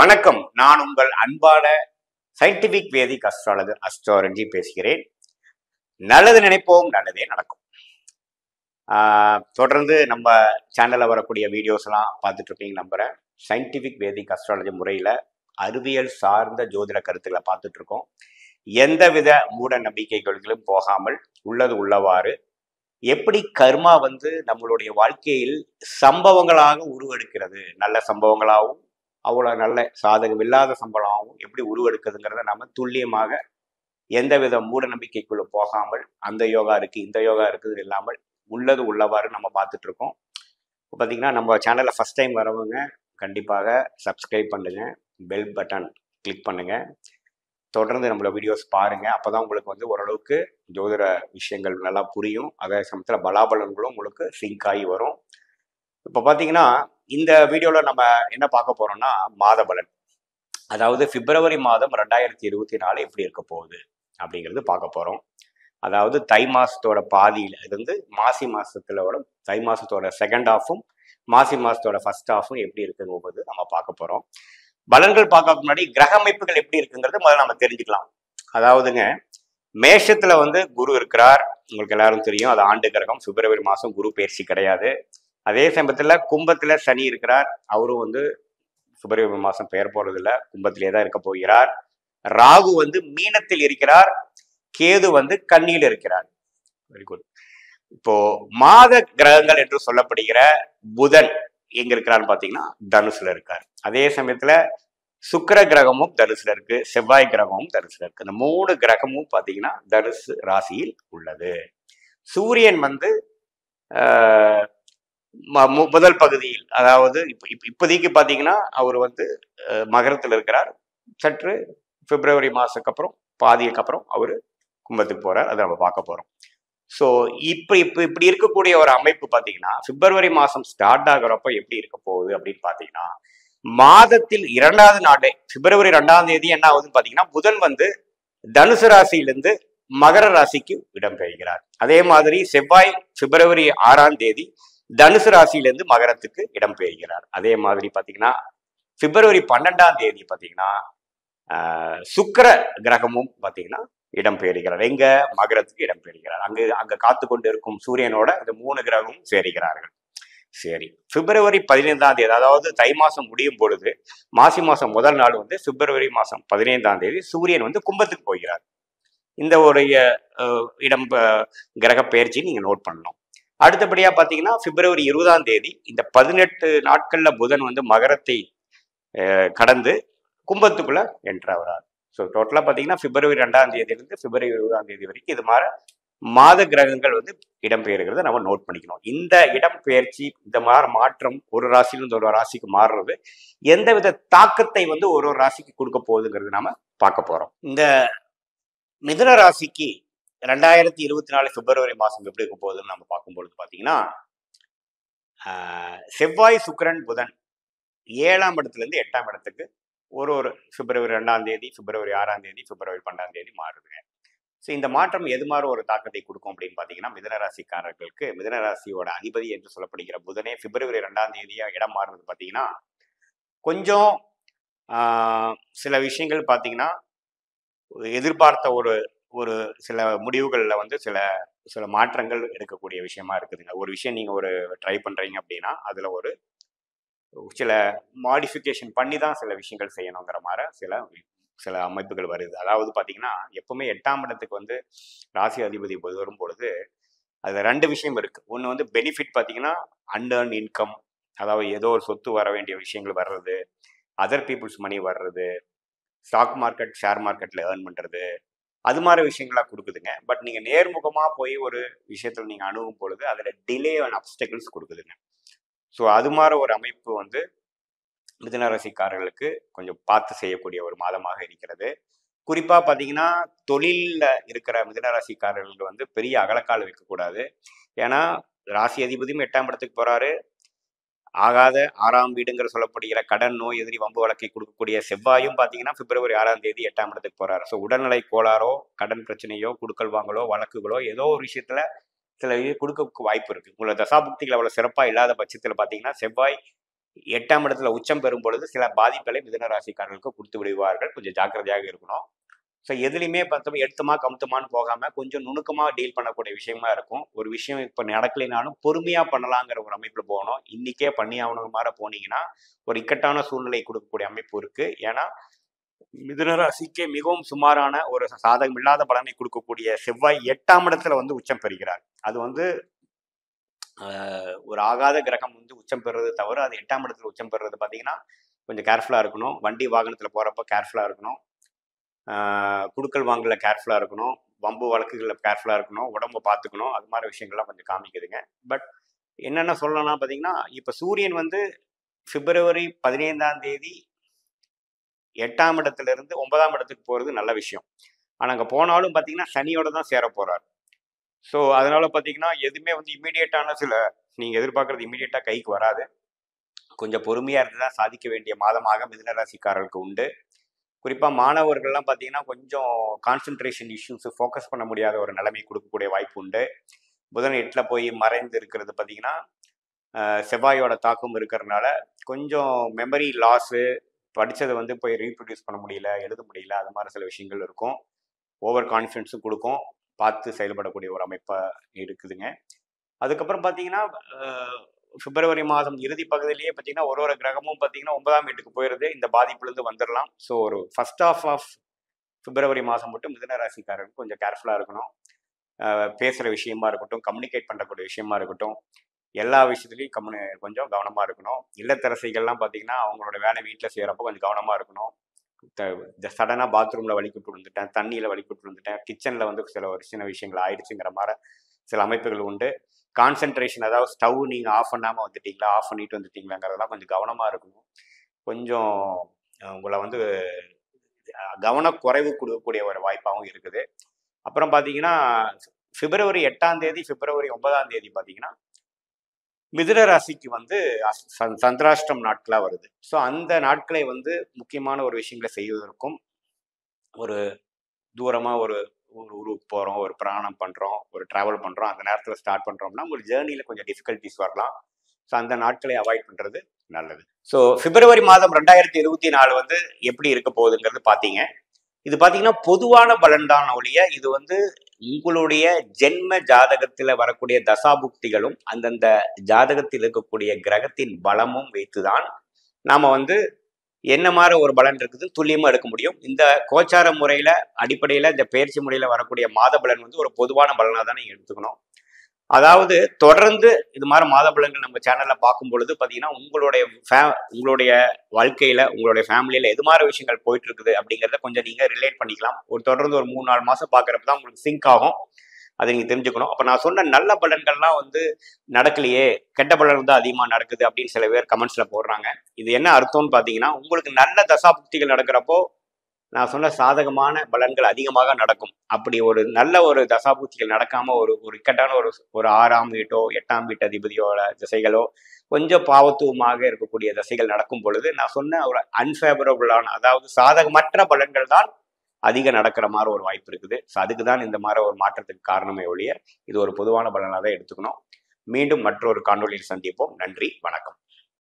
வணக்கம். நான் உங்கள் அன்பான சயின்டிபிக் வேதிக் அஸ்ட்ராலஜர் அஸ்ட்ராலஜி பேசுகிறேன். நல்லது நினைப்போம், நல்லதே நடக்கும். தொடர்ந்து நம்ம சேனல்ல வரக்கூடிய வீடியோஸ் எல்லாம் பார்த்துட்டு இருக்கீங்க நம்புறேன். சயின்டிபிக் வேதிக் அஸ்ட்ராலஜி முறையில அறிவியல் சார்ந்த ஜோதிட கருத்துக்களை பார்த்துட்டு இருக்கோம். எந்தவித மூட நம்பிக்கைகளும் போகாமல் உள்ளது உள்ளவாறு எப்படி கர்மா நம்மளுடைய வாழ்க்கையில் சம்பவங்களாக உருவெடுக்கிறது, நல்ல சம்பவங்களாகவும் அவ்வளோ நல்ல சாதகம் இல்லாத சம்பளமாகவும் எப்படி உருவெடுக்குதுங்கிறத நம்ம துல்லியமாக எந்தவித மூட நம்பிக்கைக்குள்ள போகாமல் அந்த யோகா இருக்கு இந்த யோகா இருக்குது இல்லாமல் உள்ளது உள்ளவாறு நம்ம பார்த்துட்டு இருக்கோம். இப்போ பார்த்தீங்கன்னா நம்ம சேனலில் ஃபர்ஸ்ட் டைம் வரவங்க கண்டிப்பாக சப்ஸ்கிரைப் பண்ணுங்க, பெல் பட்டன் கிளிக் பண்ணுங்க, தொடர்ந்து நம்மளோட வீடியோஸ் பாருங்க. அப்போதான் உங்களுக்கு ஓரளவுக்கு ஜோதிட விஷயங்கள் நல்லா புரியும். அதே சமயத்தில் பலாபலன்களும் உங்களுக்கு சிங்க் ஆகி வரும். இப்போ பார்த்தீங்கன்னா இந்த வீடியோவில் நம்ம என்ன பார்க்க போறோம்னா மாத பலன், அதாவது பிப்ரவரி மாதம் 2024 எப்படி இருக்க போகுது அப்படிங்கிறது பார்க்க போறோம். அதாவது தை மாசத்தோட பாதியில இருந்து மாசி மாசத்துல தை மாசத்தோட செகண்ட் ஹாஃபும் மாசி மாசத்தோட ஃபர்ஸ்ட் ஹாஃபும் எப்படி இருக்குங்கிறது நம்ம பார்க்க போறோம். பலன்கள் பார்க்க முன்னாடி கிரக அமைப்புகள் எப்படி இருக்குங்கிறது முதல்ல நம்ம தெரிஞ்சுக்கலாம். அதாவதுங்க, மேஷத்துல குரு இருக்கிறார், உங்களுக்கு எல்லாரும் தெரியும். அது ஆண்டு கிரகம். பிப்ரவரி மாசம் குரு பயிற்சி கிடையாது. அதே சமயத்துல கும்பத்துல சனி இருக்கிறார். அவரும் பிப்ரவரி மாசம் பெயர் போறது இல்லை, கும்பத்திலே தான் இருக்க போகிறார். ராகு மீனத்தில் இருக்கிறார், கேது கன்னியில் இருக்கிறார். Very good. இப்போ மாத கிரகங்கள் என்று சொல்லப்படுகிற புதன் எங்க இருக்கிறான்னு பாத்தீங்கன்னா தனுசுல இருக்கார். அதே சமயத்துல சுக்கிர கிரகமும் தனுசுல இருக்கு, செவ்வாய் கிரகமும் தனுசுல இருக்கு. இந்த 3 கிரகமும் பாத்தீங்கன்னா தனுசு ராசியில் உள்ளது. சூரியன் முதல் பகுதியில், அதாவது இப்போதைக்கு பாத்தீங்கன்னா அவர் மகரத்தில் இருக்கிறார். சற்று பிப்ரவரி மாசத்துக்கு அப்புறம் பாதிக்கு அப்புறம் அவரு கும்பத்துக்கு போறார். அதை நம்ம பார்க்க போறோம். ஸோ இப்படி இருக்கக்கூடிய ஒரு அமைப்பு பாத்தீங்கன்னா பிப்ரவரி மாசம் ஸ்டார்ட் ஆகிறப்ப எப்படி இருக்க போகுது அப்படின்னு பாத்தீங்கன்னா, மாதத்தில் 2வது நாளே பிப்ரவரி 2ஆம் தேதி என்ன ஆகுதுன்னு பாத்தீங்கன்னா புதன் தனுசு ராசியிலிருந்து மகர ராசிக்கு இடம்பெறுகிறார். அதே மாதிரி செவ்வாய் பிப்ரவரி 6ஆம் தேதி தனுசு ராசியிலிருந்து மகரத்துக்கு இடம்பெறுகிறார். அதே மாதிரி பாத்தீங்கன்னா பிப்ரவரி 12ஆம் தேதி பாத்தீங்கன்னா சுக்கிர கிரகமும் பாத்தீங்கன்னா இடம்பெறுகிறார். எங்க மகரத்துக்கு இடம்பெறுகிறார். அங்க காத்து கொண்டு இருக்கும் சூரியனோட இந்த 3 கிரகமும் சேருகிறார்கள். சரி, பிப்ரவரி 15ஆம் தேதி, அதாவது தை மாசம் முடியும் பொழுது மாசி மாசம் முதல் நாள் பிப்ரவரி மாசம் 15ஆம் தேதி சூரியன் கும்பத்துக்கு போகிறார். இந்த ஒரு இடம் கிரக பெயர்ச்சி நீங்க நோட் பண்ணணும். அடுத்தபடியா பாத்தீங்கன்னா பிப்ரவரி 20ஆம் தேதி இந்த 18 நாட்கள்ல புதன் மகரத்தை கடந்து கும்பத்துக்குள்ள என்ட்ராகிறார். ஸோ டோட்டலா பாத்தீங்கன்னா பிப்ரவரி 2ஆம் தேதியிலிருந்து பிப்ரவரி 20ஆம் தேதி வரைக்கும் இது மாதிரி மாத கிரகங்கள் இடம்பெயர்கிறத நம்ம நோட் பண்ணிக்கணும். இந்த இடம்பெயர்ச்சி, இந்த மாதிரி மாற்றம் ஒரு ராசியிலிருந்து ஒரு ராசிக்கு மாறுறது எந்தவித தாக்கத்தை ஒரு ராசிக்கு கொடுக்க போகுதுங்கிறது நாம பார்க்க போறோம். இந்த மிதுன ராசிக்கு 2024 பிப்ரவரி மாசம் எப்படி இருக்க போகுதுன்னு நம்ம பார்க்கும்பொழுது பாத்தீங்கன்னா, செவ்வாய் சுக்கிரன் புதன் 7ஆம் இடத்துல இருந்து 8ஆம் இடத்துக்கு ஒரு பிப்ரவரி 2ஆம் தேதி, பிப்ரவரி 6ஆம் தேதி, பிப்ரவரி 12ஆம் தேதி மாறுதுங்க. ஸோ இந்த மாற்றம் எது மாதிரி ஒரு தாக்கத்தை கொடுக்கும் அப்படின்னு பார்த்தீங்கன்னா, மிதுனராசிக்காரர்களுக்கு மிதுனராசியோட அதிபதி என்று சொல்லப்படுகிற புதனே பிப்ரவரி 2ஆம் தேதியா இடம் மாறுறது பார்த்தீங்கன்னா, கொஞ்சம் சில விஷயங்கள் பார்த்தீங்கன்னா எதிர்பார்த்த ஒரு சில முடிவுகளில் சில சில மாற்றங்கள் எடுக்கக்கூடிய விஷயமா இருக்குதுங்க. ஒரு விஷயம் நீங்க ட்ரை பண்றீங்க அப்படின்னா அதுல சில மாடிஃபிகேஷன் பண்ணி தான் சில விஷயங்கள் செய்யணுங்கிற மாதிரி சில அமைப்புகள் வருது. அதாவது பாத்தீங்கன்னா எப்பவுமே 8ஆம் இடத்துக்கு ராசி அதிபதி வரும் பொழுது அதுல 2 விஷயம் இருக்கு. ஒன்று பெனிஃபிட் பாத்தீங்கன்னா அன்ஏர்ன் இன்கம், அதாவது ஏதோ ஒரு சொத்து வர வேண்டிய விஷயங்கள் வர்றது, அதர் பீப்புள்ஸ் மணி வர்றது, ஸ்டாக் மார்க்கெட் ஷேர் மார்க்கெட்ல ஏர்ன் பண்றது, அது மாதிரி விஷயங்களா கொடுக்குதுங்க. பட் நீங்க நேர்முகமா போய் ஒரு விஷயத்துல நீங்க அணுகும் பொழுது அதுல டிலே அண்ட் அப்டக்கிள்ஸ் கொடுக்குதுங்க. ஸோ அது மாதிரி ஒரு அமைப்பு மிதுன ராசிக்காரர்களுக்கு கொஞ்சம் பார்த்து செய்யக்கூடிய ஒரு மாதமாக இருக்கிறது. குறிப்பா பாத்தீங்கன்னா தொழில்ல இருக்கிற மிதுன ராசிக்காரர்களுக்கு பெரிய அகலக்கால் வைக்கக்கூடாது. ஏன்னா ராசி அதிபதியும் 8ஆம் இடத்துக்கு போறாரு. ஆகாத 6ஆம் வீடுங்கிற சொல்லப்படுகிற கடன், நோய், எதிரி, வம்பு வழக்கை கொடுக்கக்கூடிய செவ்வாயும் பாத்தீங்கன்னா பிப்ரவரி 6ஆம் தேதி 8ஆம் இடத்துக்கு போறாரு. ஸோ உடல்நிலை கோளாறோ, கடன் பிரச்சனையோ, குடுக்கல் வாங்கலோ, வழக்குகளோ ஏதோ ஒரு விஷயத்துல சில கொடுக்க வாய்ப்பு இருக்கு. உங்களோட தசாபுக்திகள் அவ்வளவு சிறப்பா இல்லாத பட்சத்துல பாத்தீங்கன்னா செவ்வாய் 8ஆம் இடத்துல உச்சம் பெறும் பொழுது சில பாதிப்புகளை மிதுன ராசிக்காரர்களுக்கு கொடுத்து விடுவார்கள். கொஞ்சம் ஜாக்கிரதையாக இருக்கணும். ஸோ எதுலையுமே பார்த்தோம் எடுத்துமா கமுத்துமான்னு போகாமல் கொஞ்சம் நுணுக்கமாக டீல் பண்ணக்கூடிய விஷயமா இருக்கும். ஒரு விஷயம் இப்போ நடக்கலைனாலும் பொறுமையாக பண்ணலாங்கிற ஒரு அமைப்பில் போகணும். இன்றைக்கே பண்ணி ஆகணும் மாதிரி போனீங்கன்னா ஒரு இக்கட்டான சூழ்நிலை கொடுக்கக்கூடிய அமைப்பு இருக்குது. ஏன்னா மிதுன ராசிக்கே மிகவும் சுமாரான ஒரு சாதகம் இல்லாத பலனை கொடுக்கக்கூடிய செவ்வாய் 8ஆம் இடத்துல வந்து உச்சம் பெறுகிறார். அது வந்து ஒரு ஆகாத கிரகம் வந்து உச்சம் பெறுறது தவிர அது 8ஆம் இடத்துல உச்சம் பெறுறது பார்த்தீங்கன்னா கொஞ்சம் கேர்ஃபுல்லாக இருக்கணும். வண்டி வாகனத்தில் போகிறப்ப கேர்ஃபுல்லாக இருக்கணும். குடுக்கல் வாங்கல கேர்ஃபுல்லாக இருக்கணும். வம்பு வழக்குகளில் கேர்ஃபுல்லாக இருக்கணும். உடம்பை பார்த்துக்கணும். அது மாதிரி விஷயங்கள்லாம் கொஞ்சம் காமிக்குதுங்க. பட் என்னென்ன சொல்லணும்னா பார்த்தீங்கன்னா இப்போ சூரியன் வந்து பிப்ரவரி 15ஆம் தேதி 8ஆம் இடத்துல இருந்து 9ஆம் இடத்துக்கு போகிறது நல்ல விஷயம். ஆனால் அங்கே போனாலும் பார்த்தீங்கன்னா சனியோட தான் சேர போகிறார். ஸோ அதனால பார்த்தீங்கன்னா எதுவுமே வந்து இமீடியட்டான சில நீங்கள் எதிர்பார்க்குறது இமீடியட்டாக கைக்கு வராது. கொஞ்சம் பொறுமையாக இருந்து தான் சாதிக்க வேண்டிய மாதமாக மிதுன ராசிக்காரர்களுக்கு உண்டு. குறிப்பாக மாணவர்கள்லாம் பார்த்தீங்கன்னா கொஞ்சம் கான்சென்ட்ரேஷன் இஷ்யூஸ் ஃபோக்கஸ் பண்ண முடியாத ஒரு நிலைமை கொடுக்கக்கூடிய வாய்ப்பு உண்டு. புதன் 8ல் போய் மறைந்து இருக்கிறது பார்த்தீங்கன்னா செவ்வாயோட தாக்கம் இருக்கிறதுனால கொஞ்சம் மெமரி லாஸு, படித்ததை வந்து போய் ரீப்ரொடியூஸ் பண்ண முடியல, எழுத முடியல, அது மாதிரி சில விஷயங்கள் இருக்கும். ஓவர் கான்ஃபிடென்ஸும் கொடுக்கும். பார்த்து செயல்படக்கூடிய ஒரு அமைப்பாக இருக்குதுங்க. அதுக்கப்புறம் பார்த்தீங்கன்னா பிப்ரவரி மாதம் இறுதி பகுதியிலேயே பார்த்தீங்கன்னா ஒரு கிரகமும் பார்த்தீங்கன்னா 9ஆம் வீட்டுக்கு போயிடுது. இந்த பாதிப்புலேருந்து வந்துடலாம். ஸோ ஒரு ஃபர்ஸ்ட் ஆஃப் பிப்ரவரி மாதம் மட்டும் மிதுன ராசிக்காரருக்கு கொஞ்சம் கேர்ஃபுல்லாக இருக்கணும். பேசுகிற விஷயமா இருக்கட்டும், கம்யூனிகேட் பண்ணக்கூடிய விஷயமா இருக்கட்டும், எல்லா விஷயத்துலையும் கொஞ்சம் கவனமாக இருக்கணும். இல்லத்தரசிகள்லாம் பார்த்தீங்கன்னா அவங்களோட வேலை வீட்டில் செய்கிறப்போ கொஞ்சம் கவனமாக இருக்கணும். சடனாக பாத்ரூமில் வலிக்கிட்டு விழுந்துட்டேன், தண்ணியில் வலிக்கிட்டு விழுந்துட்டேன், கிச்சனில் வந்து ஒரு சின்ன விஷயங்கள் ஆயிடுச்சுங்கிற மாதிரி சில அமைப்புகள் உண்டு. கான்சென்ட்ரேஷன், அதாவது ஸ்டவ் நீங்கள் ஆஃப் பண்ணாமல் வந்துட்டீங்களா, ஆஃப் பண்ணிட்டு வந்துட்டீங்களாங்கிறதெல்லாம் கொஞ்சம் கவனமாக இருக்கணும். கொஞ்சம் உங்களை வந்து கவனக்குறைவு கொடுக்கக்கூடிய ஒரு வாய்ப்பாகவும் இருக்குது. அப்புறம் பார்த்தீங்கன்னா பிப்ரவரி 8ஆம் தேதி பிப்ரவரி 9ஆம் தேதி பார்த்தீங்கன்னா மிதுன ராசிக்கு வந்து சந்திராஷ்டம் நாட்களாக வருது. ஸோ அந்த நாட்களை வந்து முக்கியமான ஒரு விஷயங்களை செய்வதற்கும், ஒரு தூரமாக ஒரு ஊருக்கு போகிறோம், ஒரு பிரயாணம் பண்ணுறோம், ஒரு ட்ராவல் பண்ணுறோம், அந்த நேரத்தில் ஸ்டார்ட் பண்ணுறோம்னா உங்களுக்கு ஜேர்னியில் கொஞ்சம் டிஃபிகல்ட்டிஸ் வரலாம். ஸோ அந்த நாட்களை அவாய்ட் பண்ணுறது நல்லது. ஸோ பிப்ரவரி மாதம் 2024 வந்து எப்படி இருக்க போகுதுங்கிறது பார்த்தீங்க. இது பார்த்தீங்கன்னா பொதுவான பலன் தான் ஒழிய இது வந்து உங்களுடைய ஜென்ம ஜாதகத்தில் வரக்கூடிய தசாபுக்திகளும் அந்தந்த ஜாதகத்தில் இருக்கக்கூடிய கிரகத்தின் பலமும் வைத்துதான் நாம வந்து என்ன மாதிரி ஒரு பலன் இருக்குது துல்லியமாக எடுக்க முடியும். இந்த கோச்சார முறையில் அடிப்படையில் இந்த பயிற்சி முறையில் வரக்கூடிய மாத பலன் வந்து ஒரு பொதுவான பலனாக தான் நீங்கள் எடுத்துக்கணும். அதாவது தொடர்ந்து இது மாதிரி மாத பலன்கள் நம்ம சேனலில் பார்க்கும் பொழுது பார்த்தீங்கன்னா உங்களுடைய வாழ்க்கையில் உங்களுடைய ஃபேமிலியில் எது மாதிரி விஷயங்கள் போயிட்டு இருக்குது அப்படிங்கிறத கொஞ்சம் நீங்கள் ரிலேட் பண்ணிக்கலாம். தொடர்ந்து ஒரு 3-4 மாதம் பார்க்குறப்ப தான் உங்களுக்கு சிங்க் ஆகும். அதை நீங்கள் தெரிஞ்சுக்கணும். அப்போ நான் சொன்ன நல்ல பலன்கள்லாம் வந்து நடக்கலையே, கெட்ட பலன் தான் அதிகமாக நடக்குது அப்படின்னு சில பேர் கமெண்ட்ஸில் போடுறாங்க. இது என்ன அர்த்தம்னு பார்த்தீங்கன்னா உங்களுக்கு நல்ல தசாபுக்திகள் நடக்கிறப்போ நான் சொன்ன சாதகமான பலன்கள் அதிகமாக நடக்கும். அப்படி ஒரு நல்ல ஒரு தசாபுக்திகள் நடக்காம ஒரு இக்கட்டான ஒரு 6ஆம் வீட்டோ 8ஆம் வீட்டு அதிபதியோட திசைகளோ கொஞ்சம் பாவத்துவமாக இருக்கக்கூடிய திசைகள் நடக்கும் பொழுது நான் சொன்ன ஒரு அன்ஃபேவரபுளான, அதாவது சாதகமற்ற பலன்கள் தான் அதிகம் நடக்கிற மாதிரி ஒரு வாய்ப்பு இருக்குது. ஸோ அதுக்கு தான் இந்த மாதிரி ஒரு மாற்றத்துக்கு காரணமே ஒழிய இது ஒரு பொதுவான பலனாக தான் எடுத்துக்கணும். மீண்டும் மற்றொரு காணொலியில் சந்திப்போம். நன்றி, வணக்கம்.